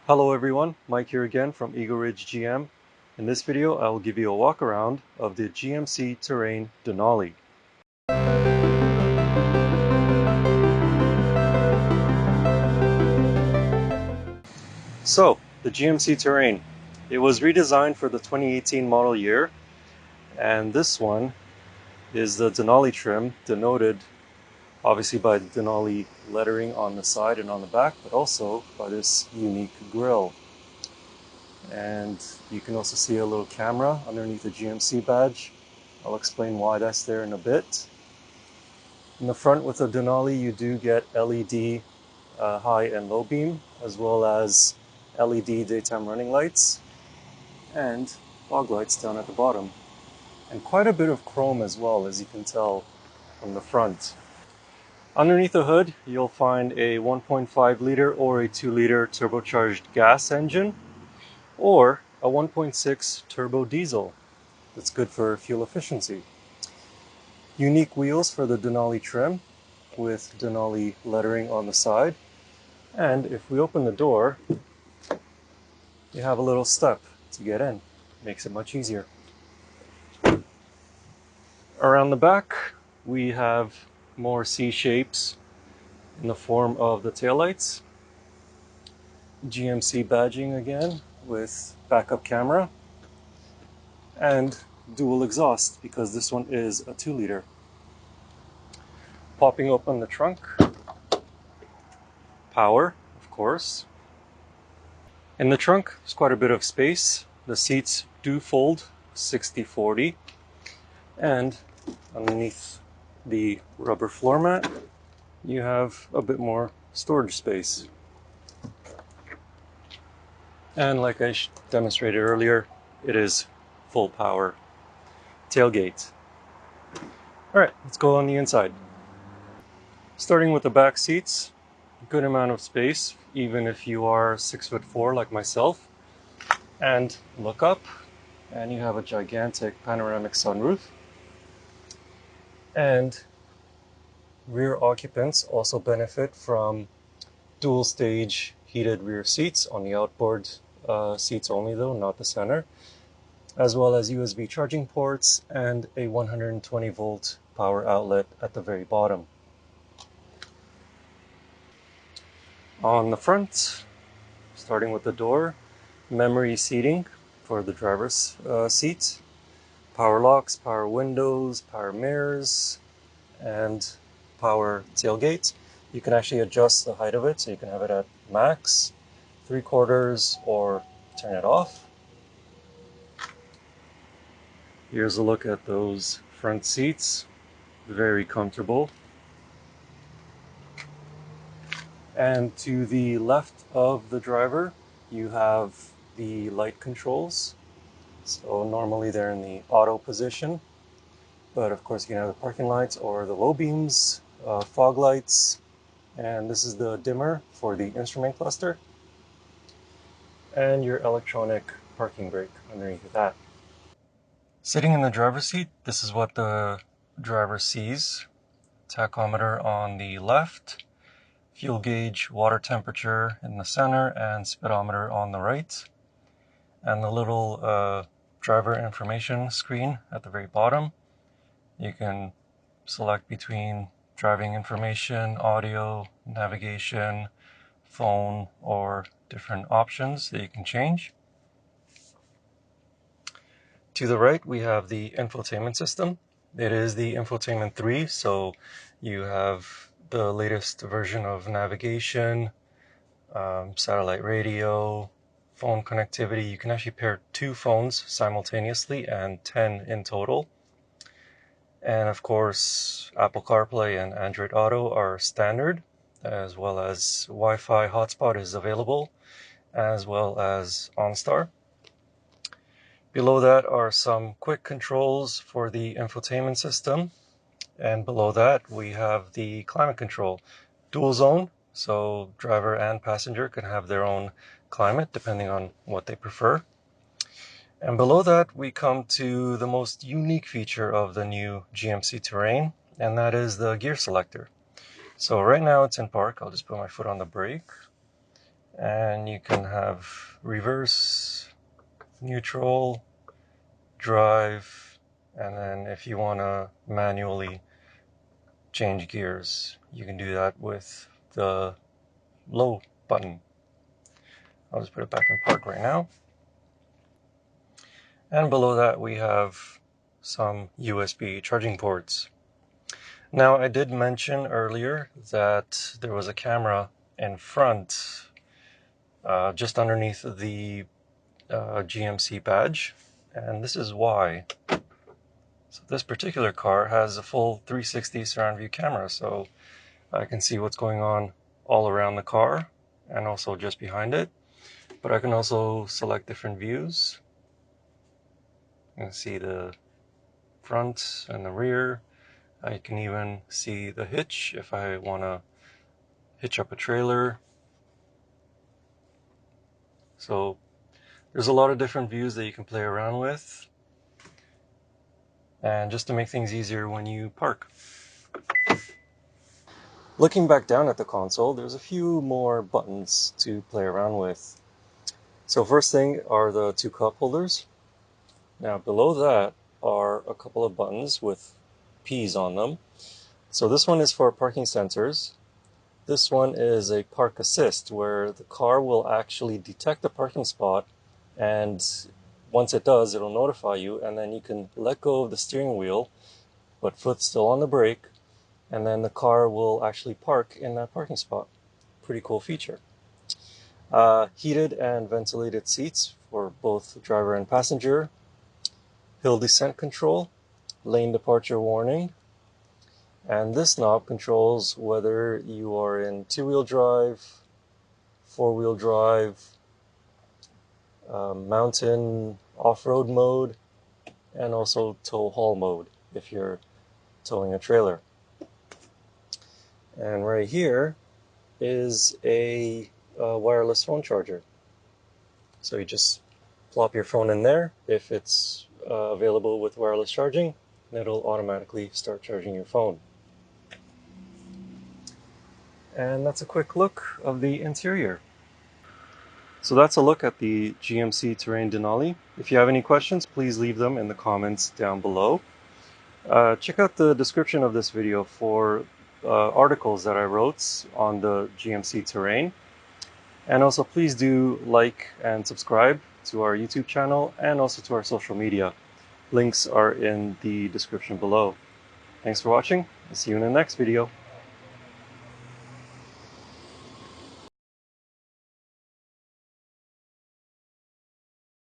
Hello everyone, Mike here again from Eagle Ridge GM. In this video, I will give you a walk around of the GMC Terrain Denali. So, the GMC Terrain. It was redesigned for the 2018 model year, and this one is the Denali trim, denoted obviously by the Denali lettering on the side and on the back, but also by this unique grille. And you can also see a little camera underneath the GMC badge. I'll explain why that's there in a bit. In the front with the Denali, you do get LED high and low beam, as well as LED daytime running lights and fog lights down at the bottom. And quite a bit of chrome as well, as you can tell from the front. Underneath the hood, you'll find a 1.5 liter or a 2 liter turbocharged gas engine, or a 1.6 turbo diesel. That's good for fuel efficiency. Unique wheels for the Denali trim with Denali lettering on the side. And if we open the door, you have a little step to get in. Makes it much easier. Around the back, we have more C shapes in the form of the taillights. GMC badging again with backup camera. And dual exhaust, because this one is a 2 liter. Popping open the trunk. Power, of course. In the trunk, there's quite a bit of space. The seats do fold 60-40. And underneath the rubber floor mat, you have a bit more storage space. And like I demonstrated earlier, it is full power tailgate. Alright, let's go on the inside. Starting with the back seats, good amount of space, even if you are 6'4" like myself. And look up, and you have a gigantic panoramic sunroof. And rear occupants also benefit from dual stage heated rear seats on the outboard seats only though, not the center, as well as USB charging ports and a 120 volt power outlet at the very bottom. On the front, starting with the door, memory seating for the driver's seat, power locks, power windows, power mirrors, and power tailgate. You can actually adjust the height of it, so you can have it at max, 3/4, or turn it off. Here's a look at those front seats, very comfortable. And to the left of the driver, you have the light controls. So normally they're in the auto position, but of course you can have the parking lights or the low beams, fog lights, and this is the dimmer for the instrument cluster, and your electronic parking brake underneath that. Sitting in the driver's seat, this is what the driver sees. Tachometer on the left, fuel gauge, water temperature in the center, and speedometer on the right. And the little driver information screen at the very bottom. You can select between driving information, audio, navigation, phone, or different options that you can change. To the right, we have the infotainment system. It is the Infotainment 3, so you have the latest version of navigation, satellite radio, phone connectivity. You can actually pair 2 phones simultaneously and 10 in total. And of course, Apple CarPlay and Android Auto are standard, as well as Wi-Fi hotspot is available, as well as OnStar. Below that are some quick controls for the infotainment system. And below that, we have the climate control. Dual zone, so driver and passenger can have their own climate depending on what they prefer. And below that, we come to the most unique feature of the new GMC Terrain, and that is the gear selector. So right now it's in park. I'll just put my foot on the brake. And you can have reverse, neutral, drive, and then if you want to manually change gears, you can do that with the low button. I'll just put it back in park right now. And below that we have some USB charging ports. Now, I did mention earlier that there was a camera in front, just underneath the GMC badge, and this is why. So this particular car has a full 360 surround view camera, so I can see what's going on all around the car and also just behind it. But I can also select different views. You can see the front and the rear. I can even see the hitch if I want to hitch up a trailer. So there's a lot of different views that you can play around with, and just to make things easier when you park. Looking back down at the console, there's a few more buttons to play around with. So first thing are the two cup holders. Now below that are a couple of buttons with P's on them. So this one is for parking sensors. This one is a park assist, where the car will actually detect the parking spot, and once it does, it'll notify you, and then you can let go of the steering wheel, but foot still on the brake, and then the car will actually park in that parking spot. Pretty cool feature. Heated and ventilated seats for both driver and passenger. Hill descent control, lane departure warning, and this knob controls whether you are in two-wheel drive, four-wheel drive, mountain off-road mode, and also tow haul mode if you're towing a trailer. And right here is a wireless phone charger. So you just plop your phone in there. If it's available with wireless charging, it'll automatically start charging your phone. And that's a quick look of the interior. So that's a look at the GMC Terrain Denali. If you have any questions, please leave them in the comments down below. Check out the description of this video for articles that I wrote on the GMC Terrain. And also please do like and subscribe to our YouTube channel and also to our social media. Links are in the description below. Thanks for watching. I'll see you in the next video.